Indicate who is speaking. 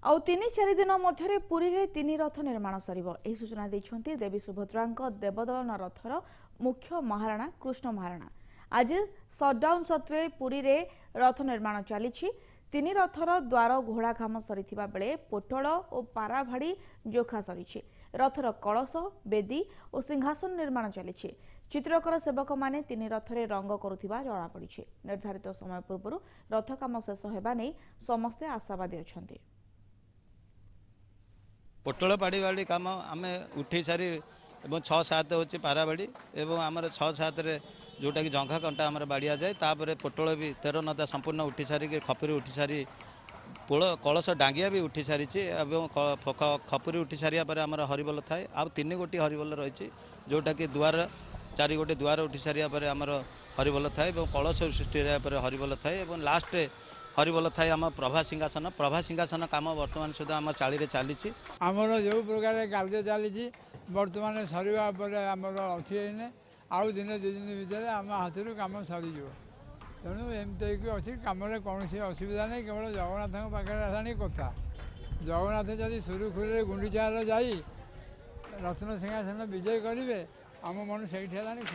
Speaker 1: आउ 3-4 दिन मध्य पुरी रे 3 रथ निर्माण सरिबो एही सूचना दैछन्ती देवी सुभद्रांक देवदलन रथर मुख्य महाराणा कृष्ण महाराणा। आज सटडाउन सत्वे पुरी रे रथ निर्माण चलीछि। 3 रथर द्वार घोड़ा काम सरिथिबा बेले पोटल और पाराभाड़ी जोखा सरिछि। रथर कलश बेदी और सिंहासन निर्माण चलीछि। चित्रकर सेवक माने 3 रथरे रंग करुथिबा जणा पड़िछि। निर्धारित समय पूर्व रथ काम शेष हेबा नै समस्ते आशावादी अछन्ती।
Speaker 2: पोटल पाड़ी कम आम उठे सारी 6-7 हूँ पाराबाड़ी और आमर 6-7 जोटा कि जंघा कंटा आम बाड़िया जाए तापर पोटल भी 13 नदा संपूर्ण उठी सारी खपुरी उठी सारी पोल कलश डांगिया भी उठी सारी खपुरी उठी सारिया आमर हरिबोल थाए आ 3 गोटी हरिबोल रही जोटा कि द्वार 4 गोटी द्वार उठी सारिया आमर हरिबोल थाए कलश सृष्टि हरिबोल थाए लास्ट हरिबोल थाए आम प्रभा सिंहासन काम वर्तमान सुधा आम चाली चली
Speaker 3: आमर जो प्रकार कार्य चली बर्तमान सरिया आमर अच्छी आउ दिन 2 दिन भितर आम हाथ कम सरीज तेणु एमती अच्छी कम कौन असुविधा नहीं केवल जगन्नाथ पाखे आसानी कथा जगन्नाथ जदि सुरुखुरी गुंडीचार जा रत्न सिंहासन विजय करेंगे आम मन से खुश।